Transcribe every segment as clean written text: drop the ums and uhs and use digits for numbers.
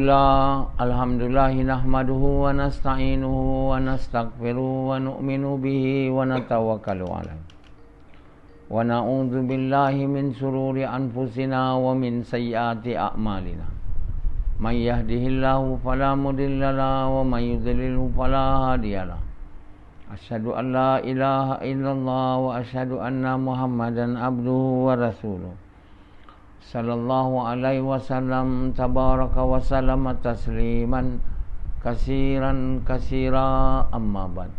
Alhamdulillah nahmaduhu wa nasta'inuhu wa nastaghfiruhu wa nu'minu bihi wa natawakkalu alaihi. Wa na'udzu billahi min shururi anfusina wa min sayyiati a'malina. May yahdihillahu fala mudilla lahu wa may yudlilhu fala hadiya lahu. Asyhadu an la ilaha illallah wa asyhadu anna Muhammadan abduhu wa rasuluh. Sallallahu alaihi wasallam tabaraka wa sallama tasliman kasiran kasira amma ba'd.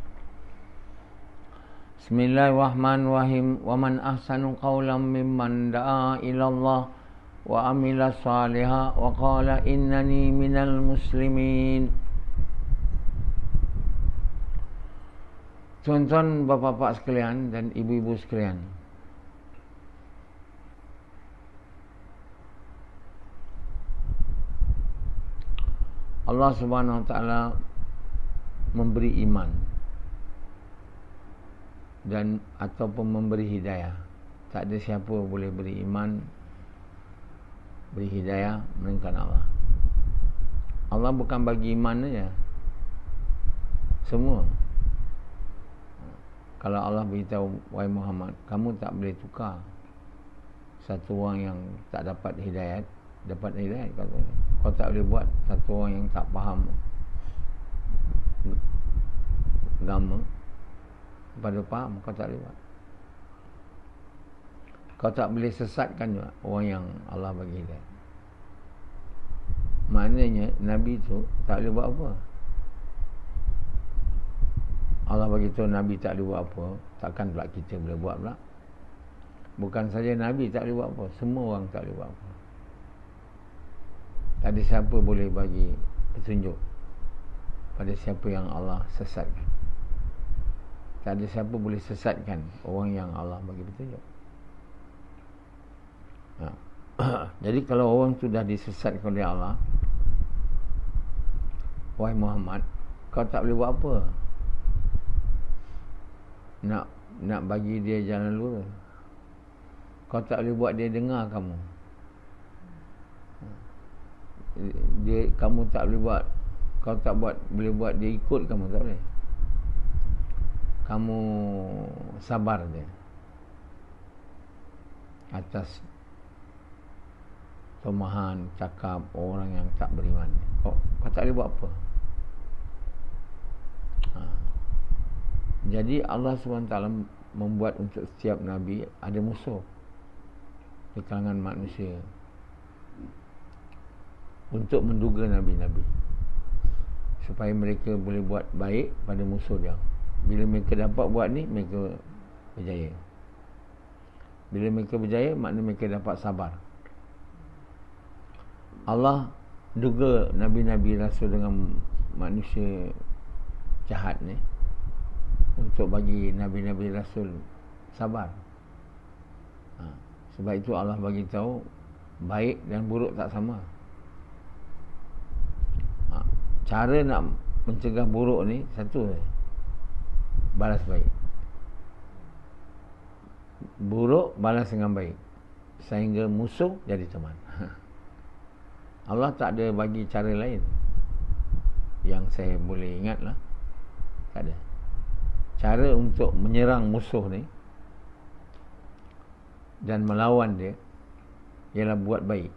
Bismillahirrahmanirrahim. Wa man ahsanu qawlan mimman da'a ila Allah wa amila shalihan wa qala innani minal muslimin. Tuan-tuan, bapa-bapa sekalian dan ibu-ibu sekalian, Allah Subhanahu Wa Taala memberi iman dan ataupun memberi hidayah. Tak ada siapa boleh beri iman, beri hidayah melainkan Allah. Allah bukan bagi iman saja, semua. Kalau Allah beritahu, wahai Muhammad, kamu tak boleh tukar satu orang yang tak dapat hidayat dapat hidayat. Kau tak boleh buat satu orang yang tak faham agama pada faham, kau tak boleh buat. Kau tak boleh sesatkan juga orang yang Allah bagi hidayat. Maknanya Nabi tu tak boleh buat apa. Allah bagi tahu Nabi tak boleh buat apa, takkan pula kita boleh buat pula. Bukan saja Nabi tak boleh buat apa, semua orang tak boleh buat apa. Tak ada siapa boleh bagi petunjuk pada siapa yang Allah sesatkan. Tak ada siapa boleh sesatkan orang yang Allah bagi petunjuk. Jadi kalau orang tu dah disesatkan oleh Allah, wahai Muhammad, kau tak boleh buat apa. Nak bagi dia jalan lurus, kau tak boleh buat dia dengar kamu. Kamu tak boleh buat, kau tak boleh buat dia ikut kamu, tak boleh. Kamu sabar dia atas tomahan cakap orang yang tak beriman. Kau tak boleh buat apa. Jadi Allah SWT membuat untuk setiap Nabi ada musuh di kalangan manusia untuk menduga Nabi-Nabi, supaya mereka boleh buat baik pada musuh dia. Bila mereka dapat buat ni, mereka berjaya. Bila mereka berjaya, maknanya mereka dapat sabar. Allah duga Nabi-Nabi Rasul dengan manusia jahat ni untuk bagi Nabi-Nabi Rasul sabar. Sebab itu Allah bagi tahu baik dan buruk tak sama. Cara nak mencegah buruk ni satu, balas baik. Buruk balas dengan baik, sehingga musuh jadi teman. Allah tak ada bagi cara lain yang saya boleh ingat lah. Tak ada. Cara untuk menyerang musuh ni dan melawan dia ialah buat baik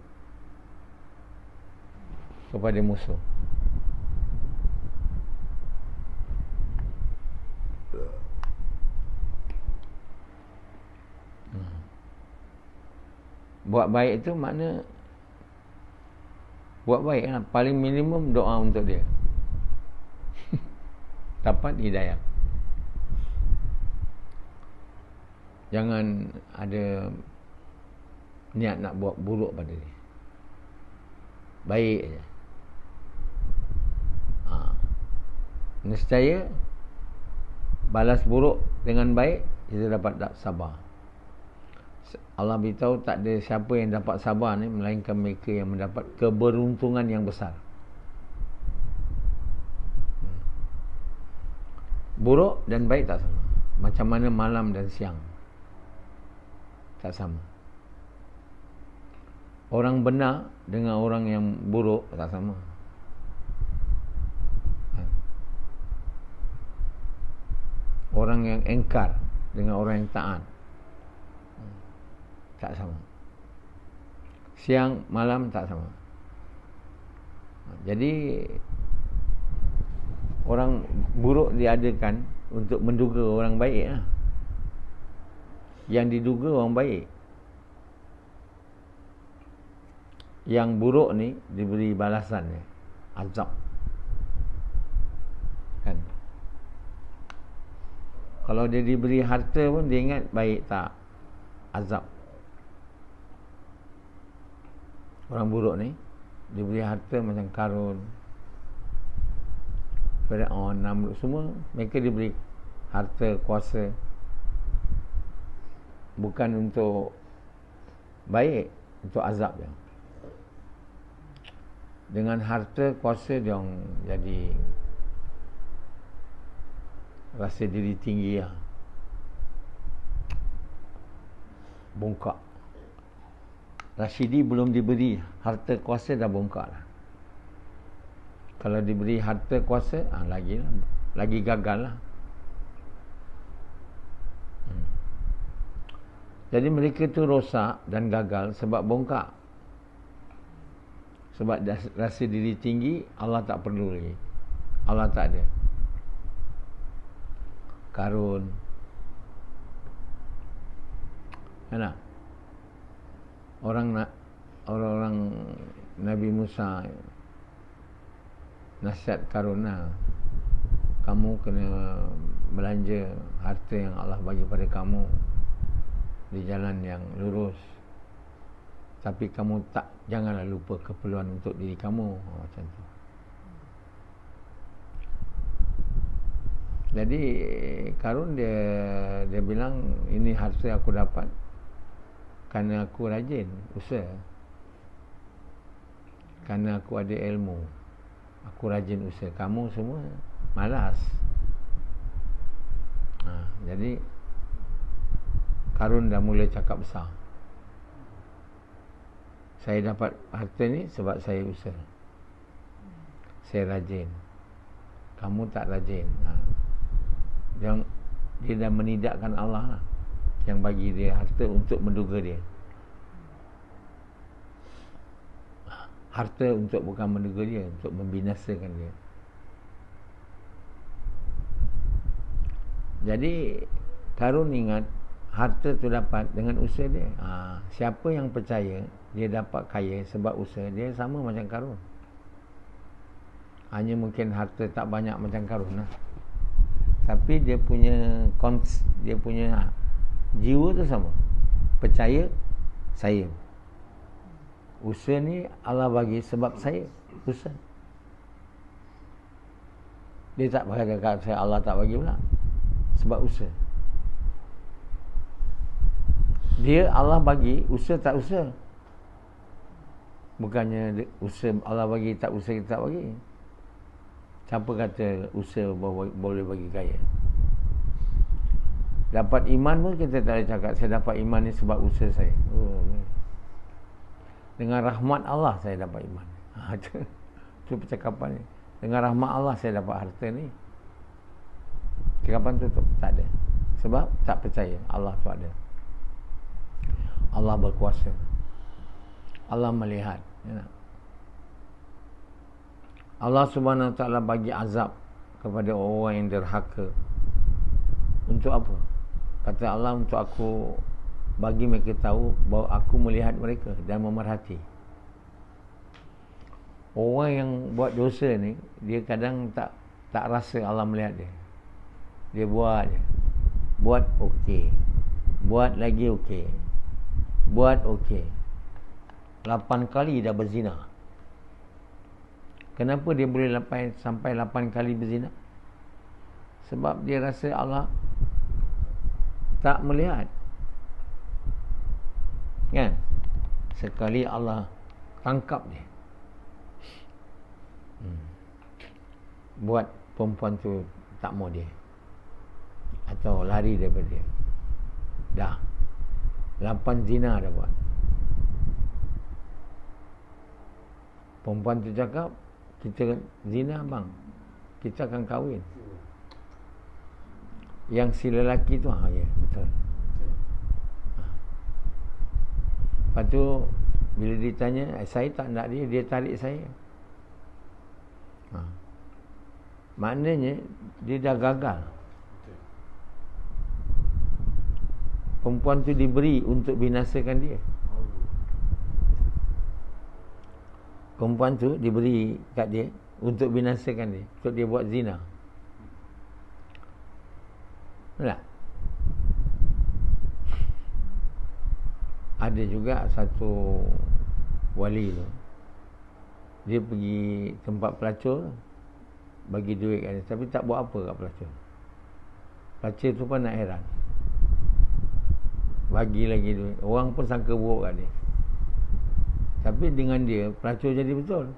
kepada musuh. Buat baik itu makna buat baik lah. Paling minimum doa untuk dia dapat hidayah. Jangan ada niat nak buat buruk pada dia. Baik je. Nescaya balas buruk dengan baik, kita dapat sabar. Allah beritahu tak ada siapa yang dapat sabar ni melainkan mereka yang mendapat keberuntungan yang besar. Buruk dan baik tak sama. Macam mana malam dan siang, tak sama. Orang benar dengan orang yang buruk tak sama. orang yang engkar dengan orang yang taat. Tak sama. Siang malam tak sama. Jadi orang buruk diadakan untuk menduga orang baik lah. Yang diduga orang baik. Yang buruk ni diberi balasan ni, azab. Kan? Kalau dia diberi harta pun dia ingat baik tak, azab. Orang buruk ni diberi harta macam Karun, Firaun, Namrud, semua mereka diberi harta, kuasa bukan untuk baik, untuk azab dia. Dengan harta, kuasa dia orang jadi rasa diri tinggi lah, bongkak. Rashidi belum diberi harta kuasa dah bongkak lah. Kalau diberi harta kuasa, lagi gagal lah. Jadi mereka tu rosak dan gagal sebab bongkak. Sebab rasa diri tinggi, Allah tak perlu lagi. Allah tak ada. Karun, kan? Orang Nabi Musa nasihat Karun lah, kamu kena belanja harta yang Allah bagi pada kamu di jalan yang lurus, tapi kamu janganlah lupa keperluan untuk diri kamu. Macam tu. Jadi Karun dia bilang, ini harta aku dapat kerana aku rajin usaha, kerana aku ada ilmu, aku rajin usaha. Kamu semua malas. Jadi Karun dah mula cakap besar. Saya dapat harta ni sebab saya usaha, saya rajin. Kamu tak rajin. Dia dah menidakkan Allah lah, yang bagi dia harta untuk menduga dia. Harta untuk bukan menduga dia, untuk membinasakan dia. Jadi Karun ingat harta tu dapat dengan usaha dia. Siapa yang percaya dia dapat kaya sebab usaha dia, sama macam Karun. Hanya mungkin harta tak banyak macam Karun lah, tapi dia punya jiwa tu sama. Percaya saya, usaha ni Allah bagi sebab saya usaha. Dia tak kata saya Allah tak bagi pula, sebab usaha. Dia Allah bagi, usaha tak usaha. Bukannya usaha Allah bagi, tak usaha kita tak bagi. Siapa kata usaha boleh bagi kaya? Dapat iman pun kita tak boleh cakap saya dapat iman ni sebab usaha saya. Dengan rahmat Allah saya dapat iman. Itu percakapan ni. Dengan rahmat Allah saya dapat harta ni. Cakapan tutup. Tak ada. Sebab tak percaya Allah tu ada. Allah berkuasa. Allah melihat. Allah Subhanahu Wa Taala bagi azab kepada orang yang derhaka. Untuk apa? Kata Allah, untuk aku bagi mereka tahu bahawa aku melihat mereka dan memerhati. Orang yang buat dosa ni, dia kadang tak rasa Allah melihat dia. Dia buat je. Buat okey. Buat lagi okey. Buat okey. 8 kali dah berzina. Kenapa dia boleh sampai 8 kali berzina? Sebab dia rasa Allah tak melihat. Kan? Sekali Allah tangkap dia. Buat perempuan tu tak mau dia, atau lari daripada dia. Dah 8 zina dah buat. Perempuan tu cakap, kita zina bang, kita akan kahwin. Yang si lelaki tu, ya betul. Lepas tu bila ditanya, saya tak nak dia, dia tarik saya. Maknanya dia dah gagal. Perempuan tu diberi untuk binasakan dia. Perempuan tu diberi kat dia untuk binasakan dia, untuk dia buat zina. Tak? Ada juga satu wali tu, dia pergi tempat pelacur, bagi duit kat dia, tapi tak buat apa kat pelacur. Pelacur tu pun nak heran, bagi lagi duit. Orang pun sangka buruk kat dia. Tapi dengan dia, pelacur jadi betul.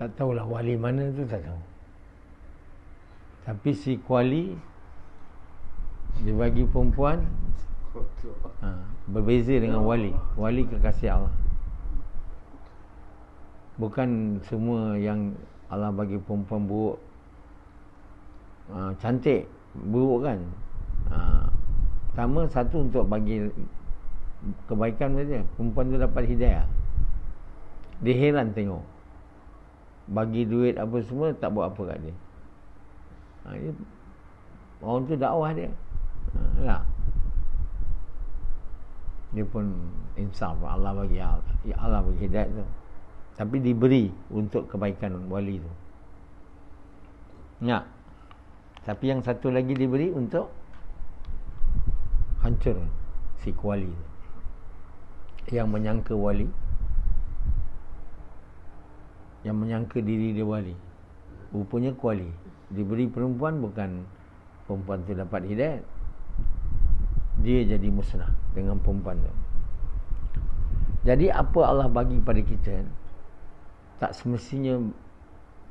Tak tahulah wali mana tu, tak tahu. Tapi si kuali, dia bagi perempuan, berbeza dengan wali. Wali kekasih Allah. Bukan semua yang Allah bagi perempuan buruk, cantik, buruk kan. Sama satu untuk bagi kebaikan saja. Perempuan tu dapat hidayah. Dia heran tengok, bagi duit apa semua, tak buat apa kat dia. Orang tu dakwah dia. Tak? Dia pun insaf, Allah bagi hidayah tu. Tapi diberi untuk kebaikan wali tu. Tak? Tapi yang satu lagi diberi untuk hancur si kuali tu, yang menyangka wali, yang menyangka diri dia wali, rupanya kuali. Diberi perempuan, bukan perempuan tu dapat hidayat, dia jadi musnah dengan perempuan tu. Jadi apa Allah bagi pada kita, tak semestinya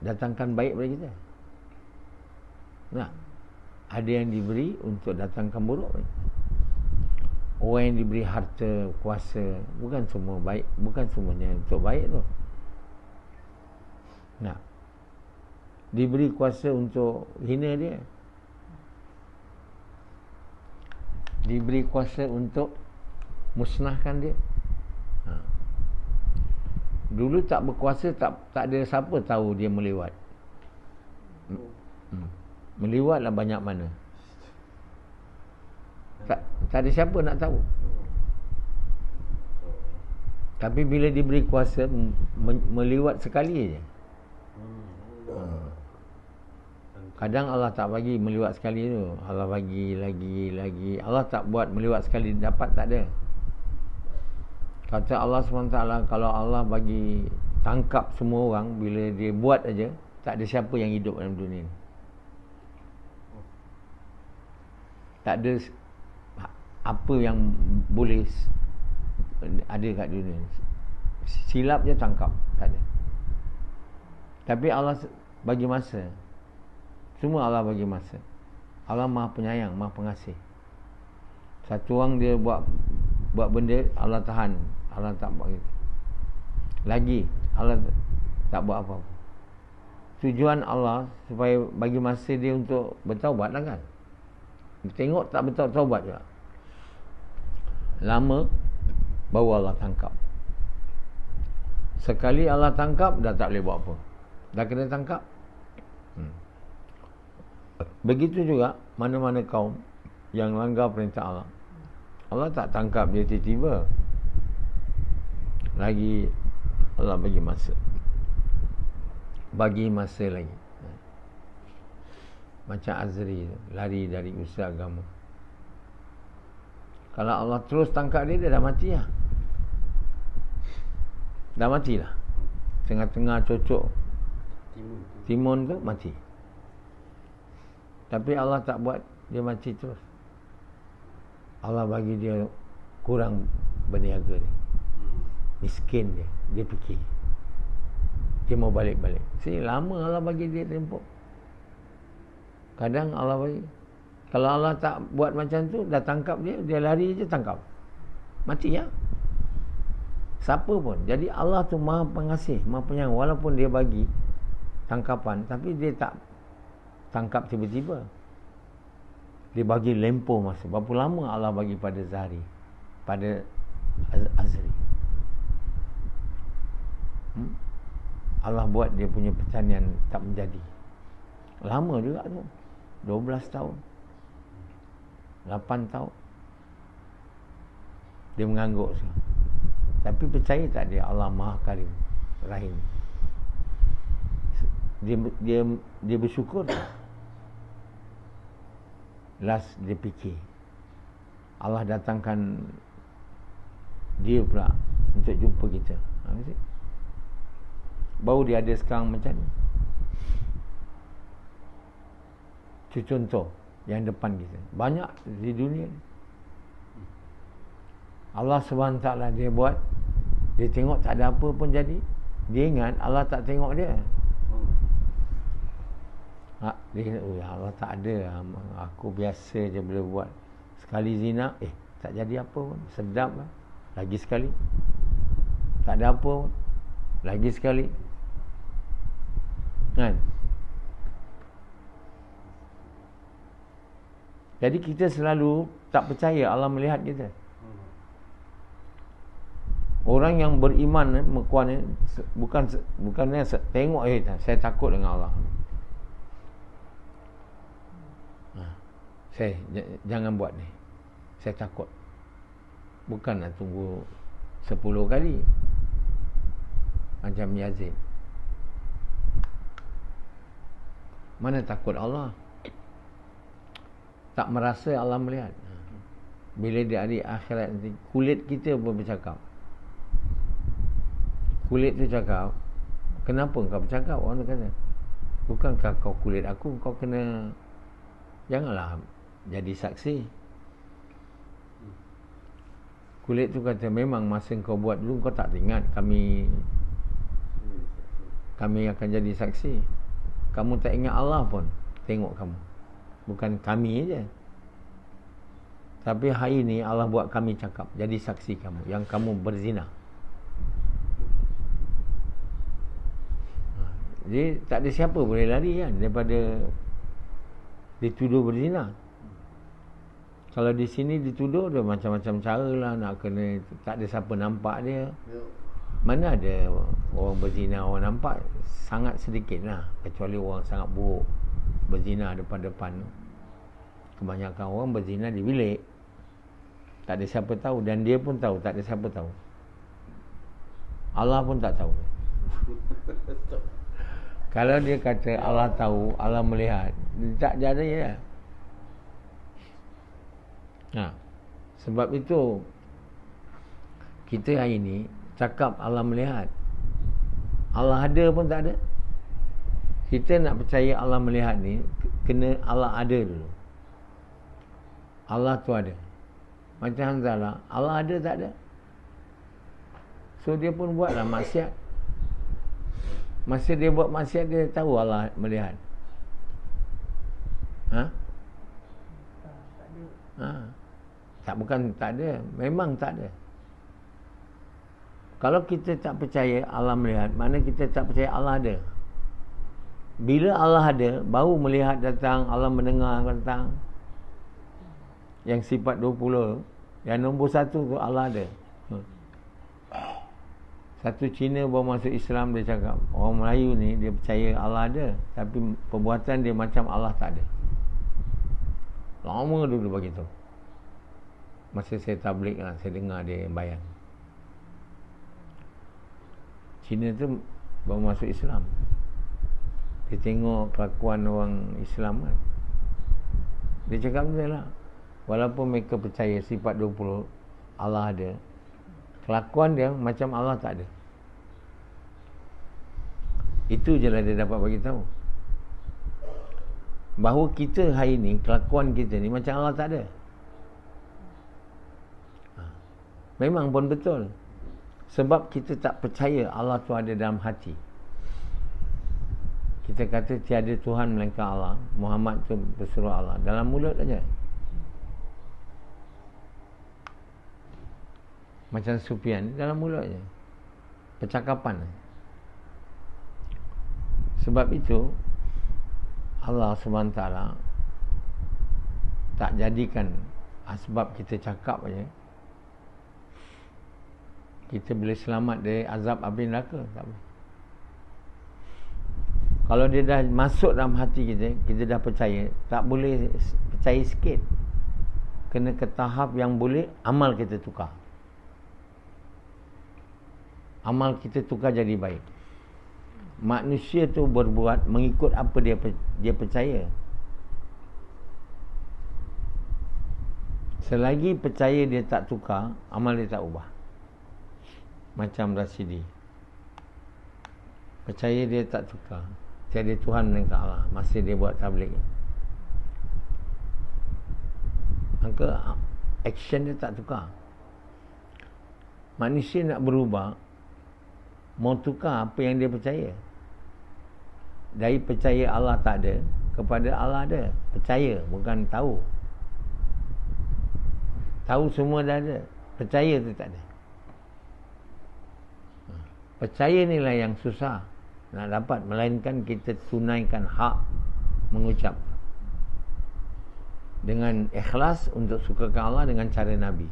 datangkan baik pada kita. Nah, ada yang diberi untuk datangkan buruk. Orang yang diberi harta, kuasa, bukan semua baik, bukan semuanya untuk baik tu. Nah, diberi kuasa untuk hina dia, diberi kuasa untuk musnahkan dia. Dulu tak berkuasa, tak ada siapa tahu dia melewat. Melewatlah banyak mana. Tak ada siapa nak tahu. Tapi bila diberi kuasa, melewat sekali je. Kadang Allah tak bagi melewat sekali tu, Allah bagi lagi. Allah tak buat melewat sekali dapat, tak ada. Kata Allah SWT, kalau Allah bagi tangkap semua orang, bila dia buat aja, tak ada siapa yang hidup dalam dunia ni. Tak ada apa yang boleh ada kat dunia ni. Silap je tangkap, tak ada. Tapi Allah bagi masa. Semua Allah bagi masa. Allah Maha Penyayang, Maha Pengasih. Satu orang dia buat benda, Allah tahan, Allah tak buat gitu. Lagi Allah tak buat apa-apa. Tujuan Allah supaya bagi masa dia untuk bertaubat lah kan. Tengok tak bertaubat juga, lama baru Allah tangkap. Sekali Allah tangkap, dah tak boleh buat apa, dah kena tangkap. Begitu juga mana-mana kaum yang langgar perintah Allah, Allah tak tangkap dia tiba-tiba. Lagi Allah bagi masa, bagi masa lagi. Macam Azri lari dari usaha agama. Kalau Allah terus tangkap dia, dia dah mati lah. Dah matilah. Tengah-tengah cocok timun tu mati. Tapi Allah tak buat dia mati terus. Allah bagi dia kurang berniaga dia, miskin dia fikir dia mau balik-balik. Sini lama Allah bagi dia tempoh. Kadang Allah bagi, kalau Allah tak buat macam tu, dah tangkap dia lari je tangkap, mati ya. Siapa pun. Jadi Allah tu Maha Pengasih, Maha Penyayang. Walaupun dia bagi tangkapan, tapi dia tak tangkap tiba-tiba. Dia bagi lempoh masa. Berapa lama Allah bagi pada Zahri, pada Azri. Allah buat dia punya pertanian tak menjadi. Lama juga tu, 12 tahun, 8 tahun dia mengangguk sekarang. Tapi percaya tak dia Allah Maha Karim Rahim? Dia bersyukur. Last dia fikir, Allah datangkan dia pula untuk jumpa kita. Baru dia ada sekarang macam ni. Itu contoh yang depan kita. Banyak di dunia ni. Allah SWT dia buat, dia tengok tak ada apa pun jadi. Dia ingat Allah tak tengok dia. Dia kata, oh ya Allah tak ada, aku biasa je boleh buat. Sekali zina, tak jadi apa pun, sedap lah. Lagi sekali, tak ada apa pun, lagi sekali, kan? Jadi kita selalu tak percaya Allah melihat kita. Orang yang beriman, mekuan, bukannya tengok saya takut dengan Allah. Saya jangan buat ni, saya takut. Bukan nak tunggu 10 kali macam Yazid. Mana takut Allah? Tak merasa Allah melihat. Bila di hari akhirat nanti, kulit kita pun bercakap. Kulit tu cakap, kenapa kau bercakap? Orang tu kata, bukankah kau kulit aku, kau kena, janganlah jadi saksi. Kulit tu kata, memang masa kau buat dulu kau tak ingat kami akan jadi saksi. Kamu tak ingat Allah pun tengok kamu. Bukan kami je, tapi hari ni Allah buat kami cakap, jadi saksi kamu yang kamu berzina. Jadi tak ada siapa boleh lari kan daripada dituduh berzina. Kalau di sini dituduh, dia macam-macam cara lah nak kena, tak ada siapa nampak dia. Mana ada orang berzina orang nampak? Sangat sedikit lah, kecuali orang sangat buruk berzina depan-depan. Kebanyakan orang berzina di bilik, tak ada siapa tahu, dan dia pun tahu, tak ada siapa tahu. Allah pun tak tahu. Kalau dia kata Allah tahu, Allah melihat, tak jadi ya. Sebab itu kita hari ni cakap Allah melihat, Allah ada pun tak ada. Kita nak percaya Allah melihat ni, kena Allah ada dulu. Allah tu ada. Macam Hanzalah, Allah ada tak ada? So dia pun buatlah maksiat. Masa dia buat maksiat, dia tahu Allah melihat. Bukan tak ada, memang tak ada. Kalau kita tak percaya Allah melihat, mana kita tak percaya Allah ada. Bila Allah ada, baru melihat datang, Allah mendengar datang. Yang sifat 20, yang nombor 1 tu Allah ada. Satu Cina baru masuk Islam, dia cakap, orang Melayu ni dia percaya Allah ada, tapi perbuatan dia macam Allah tak ada. Lama dulu bagi tu. Masa saya tabligh lah, saya dengar dia bayan. Cina tu baru masuk Islam, dia tengok kelakuan orang Islam kan, dia cakap macam lah, walaupun mereka percaya sifat 20 Allah ada, kelakuan dia macam Allah tak ada. Itu je lah dia dapat bagi tahu, bahawa kita hari ni, kelakuan kita ni macam Allah tak ada. Memang pun betul. Sebab kita tak percaya Allah tu ada dalam hati. Kita kata tiada Tuhan melainkan Allah, Muhammad tu pesuruh Allah, dalam mulut aja. Macam Sufyan, dalam mulut aja, percakapan. Sebab itu Allah SWT tak jadikan asbab kita cakap aja, kita boleh selamat dari azab api neraka? Tak boleh. Kalau dia dah masuk dalam hati kita, kita dah percaya, tak boleh percaya sikit. Kena ke tahap yang boleh amal kita tukar. Amal kita tukar jadi baik. Manusia tu berbuat mengikut apa dia percaya. Selagi percaya dia tak tukar, amal dia tak ubah. Macam Rasidi, percaya dia tak tukar, tiada Tuhan melainkan Allah, masih dia buat tabligh, maka action dia tak tukar. Manusia nak berubah, mau tukar apa yang dia percaya. Dari percaya Allah tak ada kepada Allah ada. Percaya, bukan tahu. Tahu semua dah ada, percaya tu tak ada. Percaya inilah yang susah nak dapat, melainkan kita tunaikan hak mengucap dengan ikhlas untuk sukakan Allah dengan cara Nabi.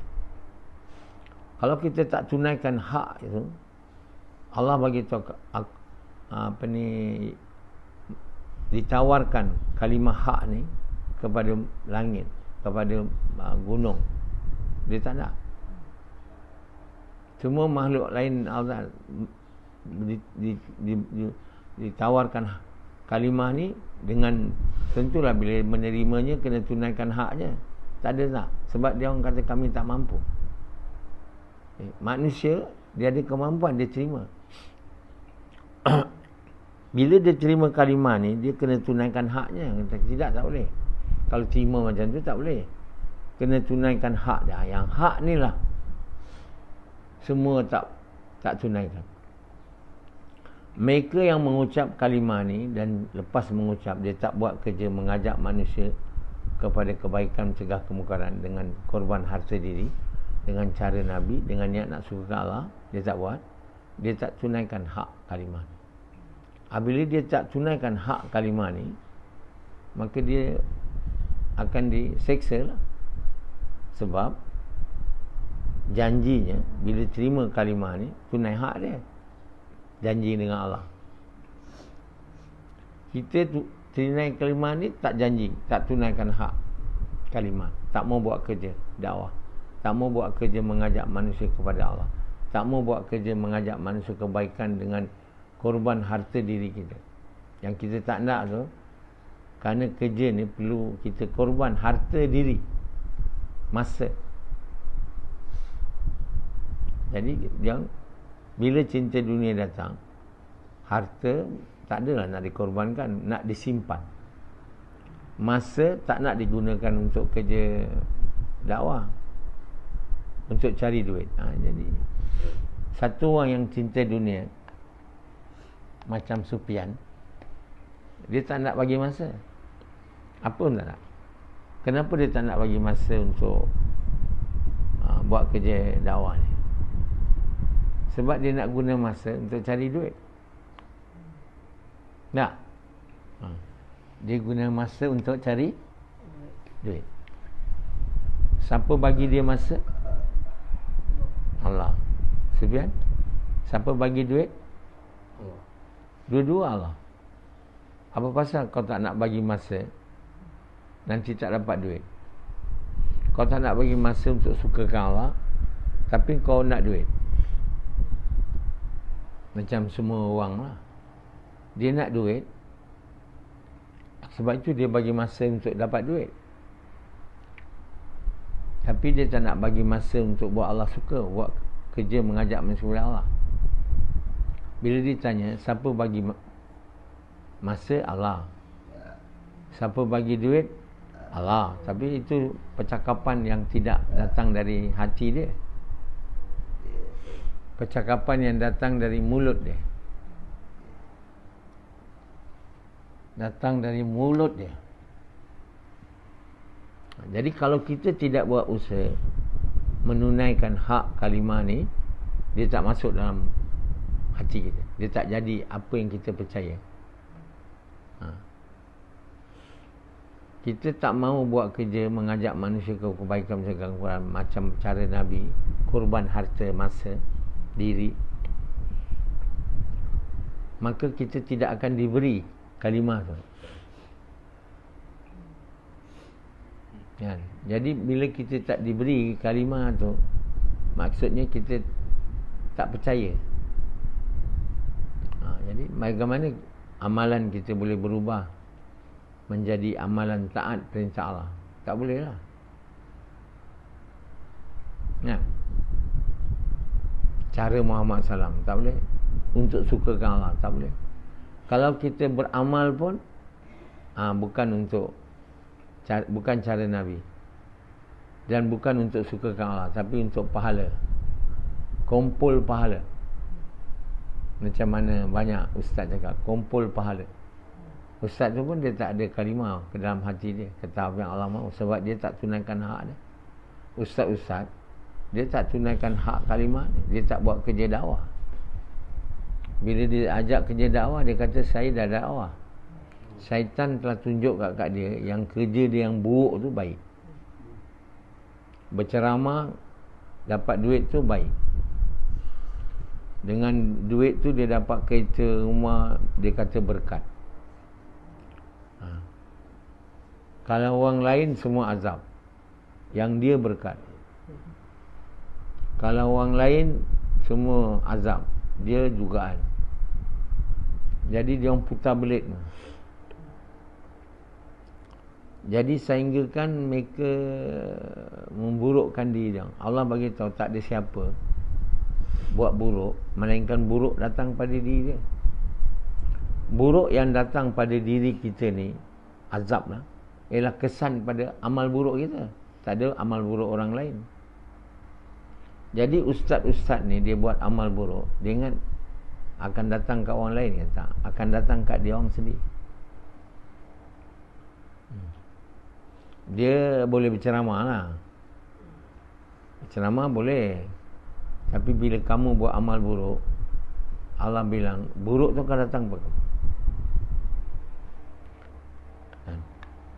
Kalau kita tak tunaikan hak itu, Allah bagi tahu ditawarkan kalimah hak ni kepada langit, kepada gunung, dia tak nak. Semua makhluk lain Allah ditawarkan kalimah ni dengan, tentulah bila menerimanya kena tunaikan haknya. Tak ada tak, sebab dia orang kata kami tak mampu. Manusia dia ada kemampuan, dia terima. Bila dia terima kalimah ni, dia kena tunaikan haknya. Tidak, tak boleh. Kalau terima macam tu tak boleh. Kena tunaikan hak dia. Yang hak ni lah semua tak tunaikan. Mereka yang mengucap kalimah ni dan lepas mengucap, dia tak buat kerja mengajak manusia kepada kebaikan, mencegah kemungkaran dengan korban harta diri, dengan cara Nabi, dengan niat nak suka Allah, dia tak buat. Dia tak tunaikan hak kalimah ni. Apabila dia tak tunaikan hak kalimah ni, maka dia akan diseksa lah. Sebab janjinya bila terima kalimah ni, tunai hak dia, janji dengan Allah. Kita tunai kalimah ni tak janji, tak tunaikan hak kalimah, tak mau buat kerja dakwah, tak mau buat kerja mengajak manusia kepada Allah, tak mau buat kerja mengajak manusia kebaikan dengan korban harta diri kita. Yang kita tak nak tu, kerana kerja ni perlu kita korban harta diri, masa. Jadi yang bila cinta dunia datang, harta tak adalah nak dikorbankan, nak disimpan. Masa tak nak digunakan untuk kerja dakwah, untuk cari duit. Jadi satu orang yang cinta dunia macam Sufyan, dia tak nak bagi masa. Apa pun tak nak. Kenapa dia tak nak bagi masa untuk buat kerja dakwah ni? Sebab dia nak guna masa untuk cari duit. Tak? Dia guna masa untuk cari duit. Siapa bagi dia masa? Allah. Sufyan? Siapa bagi duit? Dua-dua Allah. Apa pasal kau tak nak bagi masa, nanti tak dapat duit? Kau tak nak bagi masa untuk sukakan Allah, tapi kau nak duit. Macam semua orang lah, dia nak duit, sebab itu dia bagi masa untuk dapat duit. Tapi dia tak nak bagi masa untuk buat Allah suka, buat kerja mengajak manusia kepada Allah. Bila ditanya siapa bagi masa, Allah. Siapa bagi duit, Allah. Tapi itu percakapan yang tidak datang dari hati dia, percakapan yang datang dari mulut dia, datang dari mulut dia. Jadi kalau kita tidak buat usaha menunaikan hak kalimah ni, dia tak masuk dalam hati kita, dia tak jadi apa yang kita percaya. kita tak mahu buat kerja mengajak manusia ke kebaikan macam cara Nabi, korban harta, masa, diri, maka kita tidak akan diberi kalimah tu. Jadi bila kita tak diberi kalimah tu, maksudnya kita tak percaya. Jadi bagaimana amalan kita boleh berubah menjadi amalan taat perintah Allah? Tak boleh lah. Cara Muhammad SAW tak boleh. Untuk sukakan Allah tak boleh. Kalau kita beramal pun bukan untuk bukan cara Nabi, dan bukan untuk sukakan Allah, tapi untuk pahala, kumpul pahala. Macam mana banyak ustaz cakap, kumpul pahala. Ustaz tu pun dia tak ada kalimah ke dalam hati dia, kata apa yang Allah mahu, sebab dia tak tunaikan hak dia. Ustaz-ustaz dia tak tunaikan hak kalimah dia, tak buat kerja dakwah. Bila dia ajak kerja dakwah, dia kata saya dah dakwah. Syaitan telah tunjuk kat dia yang kerja dia yang buruk tu baik. Berceramah dapat duit tu baik. Dengan duit tu dia dapat kereta, rumah, dia kata berkat. Kalau orang lain semua azab, yang dia berkat. Kalau orang lain semua azab, dia jugaan. Jadi dia orang putar belit. Jadi sehinggakan mereka memburukkan diri dia. Allah bagi tahu tak ada siapa buat buruk melainkan buruk datang pada diri dia. Buruk yang datang pada diri kita ni, azab lah, ialah kesan pada amal buruk kita. Tak ada amal buruk orang lain. Jadi ustaz-ustaz ni dia buat amal buruk, dia ingat akan datang kat orang lain ke? Tak, akan datang kat dia orang sendiri. Dia boleh berceramah lah, berceramah boleh, tapi bila kamu buat amal buruk, Allah bilang buruk tu akan datang pada kamu.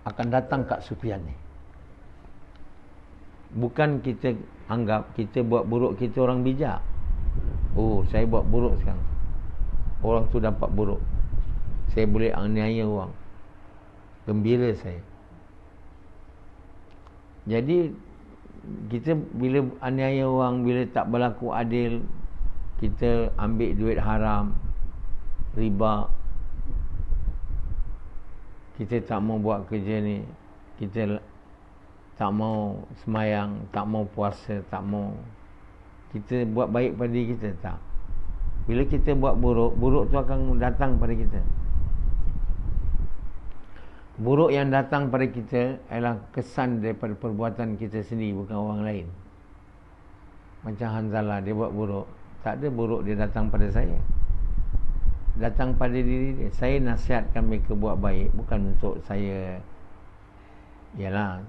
Akan datang kat Sufyan ni. Bukan kita anggap kita buat buruk, kita orang bijak. Oh, saya buat buruk sekarang, orang tu dapat buruk, saya boleh aniaya orang, gembira saya. Jadi kita bila aniaya orang, bila tak berlaku adil, kita ambil duit haram, riba, kita tak mau buat kerja ni, kita tak mau semayang, tak mau puasa, tak mau, kita buat baik pada diri kita, tak. Bila kita buat buruk, buruk tu akan datang pada kita. Buruk yang datang pada kita adalah kesan daripada perbuatan kita sendiri, bukan orang lain. Macam Hanzalah, dia buat buruk, tak ada buruk dia datang pada saya, datang pada diri dia. Saya nasihatkan mereka buat baik, bukan untuk saya, ialah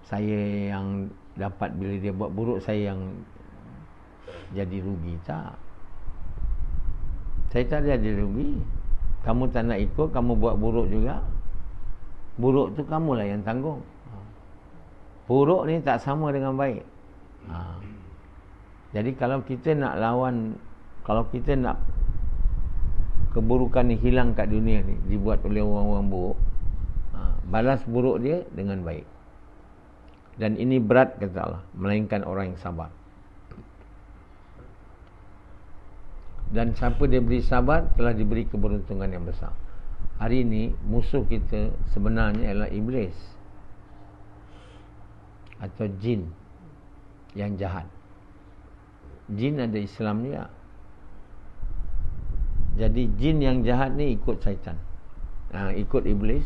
saya yang dapat. Bila dia buat buruk, saya yang jadi rugi. Tak, saya tak jadi rugi. Kamu tak nak ikut, kamu buat buruk juga, buruk tu kamulah yang tanggung. Buruk ni tak sama dengan baik. Jadi kalau kita nak lawan, kalau kita nak keburukan ni hilang kat dunia ni, dibuat oleh orang-orang buruk, balas buruk dia dengan baik. Dan ini berat, kata Allah, melainkan orang yang sabar. Dan siapa dia beri sabar, telah diberi keberuntungan yang besar. Hari ini musuh kita sebenarnya adalah iblis atau jin yang jahat. Jin ada Islam dia. Jadi jin yang jahat ni ikut syaitan, ikut iblis.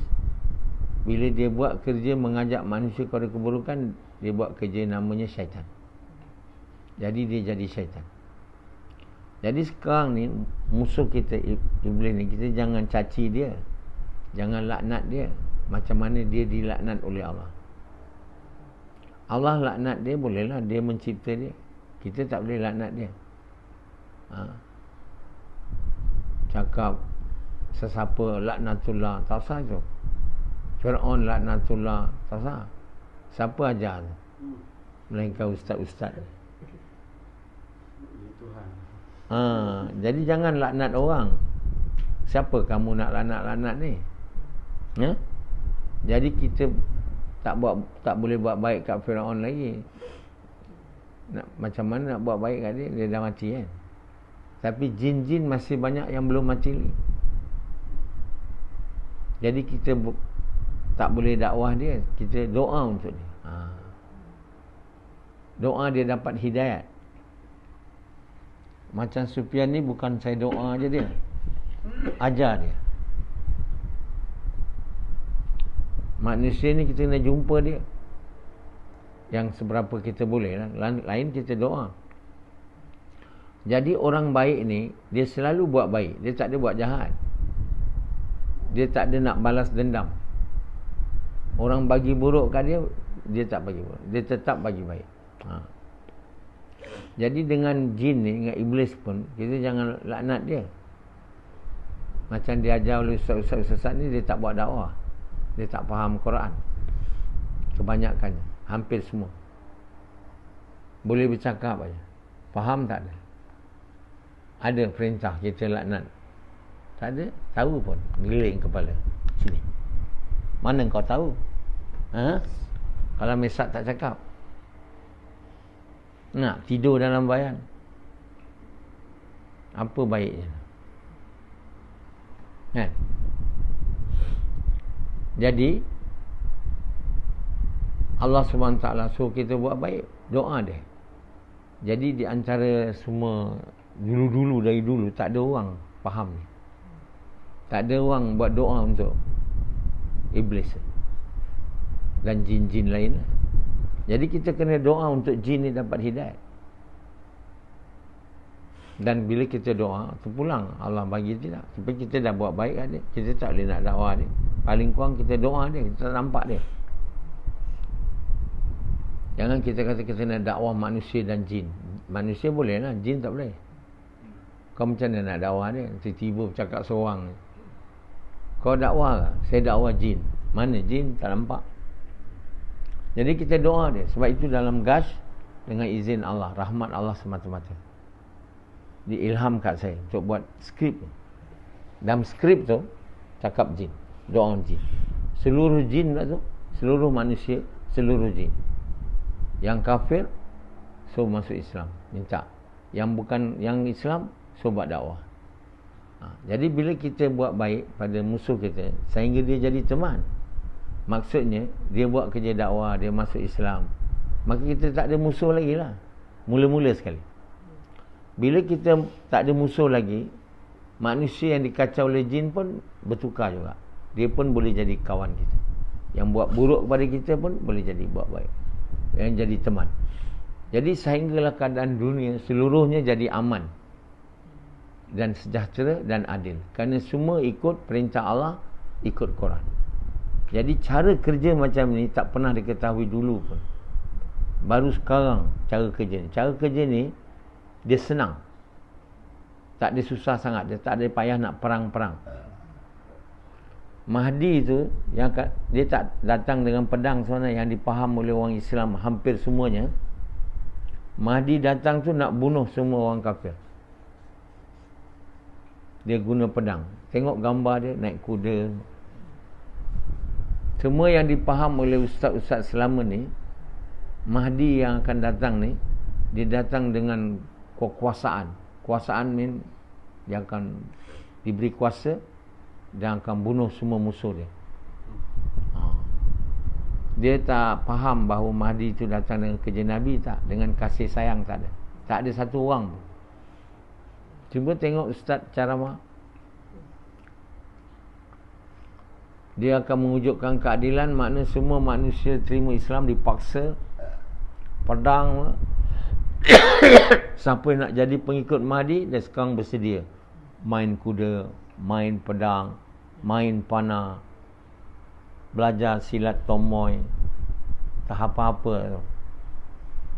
Bila dia buat kerja mengajak manusia kepada keburukan, dia buat kerja namanya syaitan. Jadi dia jadi syaitan. Jadi sekarang ni musuh kita iblis ni, kita jangan caci dia, jangan laknat dia. Macam mana dia dilaknat oleh Allah. Allah laknat dia bolehlah, dia mencipta dia. Kita tak boleh laknat dia. Cakap sesiapa laknatullah, tak usah tu. Fir'aun laknatullah. Tak sah. Siapa ajar tu? Melainkan ustaz-ustaz. Jadi jangan laknat orang. Siapa kamu nak laknat-laknat ni? Ya? Jadi kita tak boleh buat baik kat Fir'aun lagi. Macam mana nak buat baik kat dia? Dia dah mati kan. Tapi jin-jin masih banyak yang belum mati lagi. Jadi kita tak boleh dakwah dia. Kita doa untuk dia. Doa dia dapat hidayat. Macam Sufyan ni bukan saya doa je dia. Ajar dia. Manusia ni kita kena jumpa dia. Yang seberapa kita boleh lah. Lain kita doa. Jadi orang baik ni, dia selalu buat baik. Dia tak ada buat jahat. Dia tak ada nak balas dendam. Orang bagi buruk kat dia, dia tak bagi buruk. Dia tetap bagi baik. Jadi dengan jin ni, dengan iblis pun, kita jangan laknat dia. Macam dia ajar oleh ustaz-ustaz ni, dia tak buat dakwah. Dia tak faham Quran. Kebanyakannya, hampir semua. Boleh bercakap aja. Faham tak ada? Ada perintah kita laknat? Tak ada? Tahu pun. Geling kepala. Sini. Mana kau tahu? Kalau Mesak tak cakap. Nak tidur dalam bayan. Apa baiknya? Kan? Jadi Allah SWT suruh kita buat baik. Doa dia. Jadi di antara semua dulu-dulu, dari dulu, tak ada orang faham ni. Tak ada orang buat doa untuk iblis dan jin-jin lain. Jadi kita kena doa untuk jin ni dapat hidayat. Dan bila kita doa, terpulang Allah bagi tidak. Tapi kita dah buat baik kat dia, kita tak boleh nak dakwah dia. Paling kurang kita doa dia, kita nampak dia. Jangan kita kata kita nak dakwah manusia dan jin. Manusia boleh lah, jin tak boleh. Kau macam mana nak dakwah dia? Tiba-tiba bercakap seorang. Kau dakwah lah, saya dakwah jin. Mana jin? Tak nampak. Jadi kita doa dia. Sebab itu dalam gas, dengan izin Allah, rahmat Allah semata-mata, diilham kat saya untuk buat skrip. Dalam skrip tu cakap jin, doa jin. Seluruh jin tak tu, seluruh manusia, seluruh jin. Yang kafir so masuk Islam, minta. Yang bukan, yang Islam so buat dakwah. Jadi bila kita buat baik pada musuh kita sehingga dia jadi teman, maksudnya dia buat kerja dakwah, dia masuk Islam, maka kita tak ada musuh lagi lah. Mula-mula sekali. Bila kita tak ada musuh lagi, manusia yang dikacau oleh jin pun bertukar juga. Dia pun boleh jadi kawan kita. Yang buat buruk kepada kita pun boleh jadi buat baik. Yang jadi teman. Jadi sehinggalah keadaan dunia seluruhnya jadi aman dan sejahtera dan adil. Kerana semua ikut perintah Allah, ikut Quran. Jadi cara kerja macam ni tak pernah diketahui dulu pun. Baru sekarang cara kerja ni. Cara kerja ni dia senang. Tak ada susah sangat. Dia tak ada payah nak perang-perang. Mahdi tu yang dia tak datang dengan pedang sebenarnya, yang dipaham oleh orang Islam hampir semuanya. Mahdi datang tu nak bunuh semua orang kafir. Dia guna pedang. Tengok gambar dia naik kuda. Semua yang dipaham oleh ustaz-ustaz selama ni, Mahdi yang akan datang ni, dia datang dengan kekuasaan. Kuasaan mean dia akan diberi kuasa dan akan bunuh semua musuh dia. Dia tak faham bahawa Mahdi itu datang dengan kerja Nabi, tak, dengan kasih sayang, tak ada. Tak ada satu orang pun. Cuba tengok ustaz ceramah. Dia akan mewujudkan keadilan, makna semua manusia terima Islam dipaksa. Pedang. Siapa yang nak jadi pengikut Mahdi, dia sekarang bersedia. Main kuda, main pedang, main panah, belajar silat tomoy, tak apa-apa.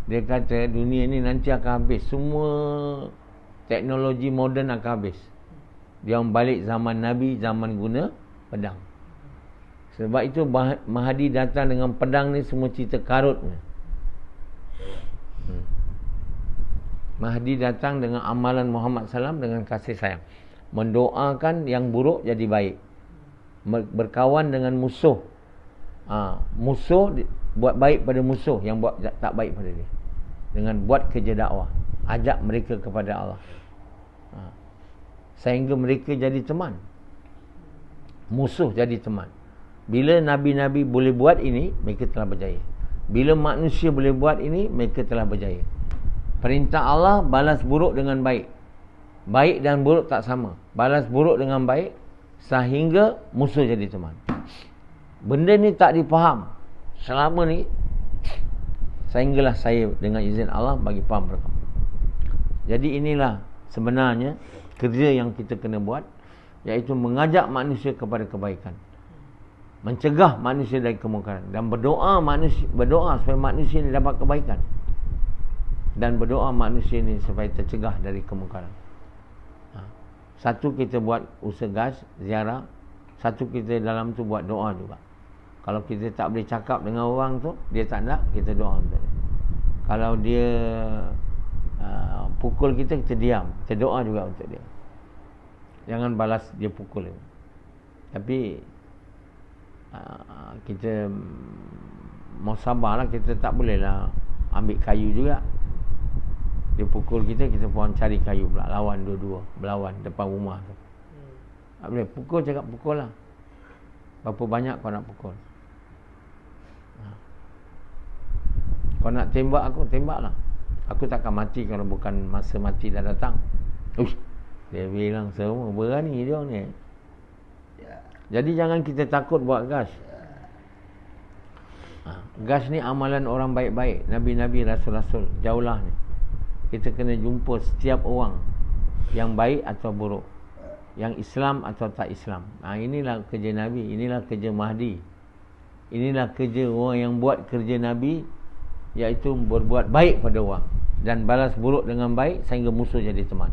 Dia kata dunia ni nanti akan habis. Semua teknologi moden akan habis. Dia balik zaman Nabi, zaman guna pedang. Sebab itu Mahdi datang dengan pedang ni semua cerita karutnya. Mahdi datang dengan amalan Muhammad SAW dengan kasih sayang. Mendoakan yang buruk jadi baik. Berkawan dengan musuh. Musuh buat baik pada musuh yang buat tak baik pada dia. Dengan buat kerja dakwah. Ajak mereka kepada Allah. Sehingga mereka jadi teman. Musuh jadi teman. Bila Nabi-Nabi boleh buat ini, mereka telah berjaya. Bila manusia boleh buat ini, mereka telah berjaya. Perintah Allah, balas buruk dengan baik. Baik dan buruk tak sama. Balas buruk dengan baik, sehingga musuh jadi teman. Benda ni tak dipaham selama ni, sehinggalah saya dengan izin Allah bagi faham mereka. Jadi inilah sebenarnya kerja yang kita kena buat, iaitu mengajak manusia kepada kebaikan, mencegah manusia dari kemungkaran, dan berdoa supaya manusia ini dapat kebaikan, dan berdoa manusia ini supaya tercegah dari kemungkaran. Satu kita buat usaha gas, ziarah. Satu kita dalam tu buat doa juga. Kalau kita tak boleh cakap dengan orang tu, dia tak nak, kita doa untuk dia. Kalau dia pukul kita, kita diam, kita doa juga untuk dia. Jangan balas dia pukul dia. Tapi kita mau sabarlah. Kita tak bolehlah ambil kayu juga. Dia pukul kita, kita pun cari kayu pula, lawan dua-dua, berlawan depan rumah tu. Tak boleh pukul, cakap pukul lah. Berapa banyak kau nak pukul? Kau nak tembak aku, tembaklah. Aku takkan mati kalau bukan masa mati dah datang. Uish, dia bilang semua berani dia ni. Jadi jangan kita takut buat gas. Gas ni amalan orang baik-baik, Nabi-Nabi, Rasul-Rasul. Jauhlah ni. Kita kena jumpa setiap orang yang baik atau buruk, yang Islam atau tak Islam. Inilah kerja Nabi, inilah kerja Mahdi. Inilah kerja orang yang buat kerja Nabi, iaitu berbuat baik pada orang dan balas buruk dengan baik sehingga musuh jadi teman.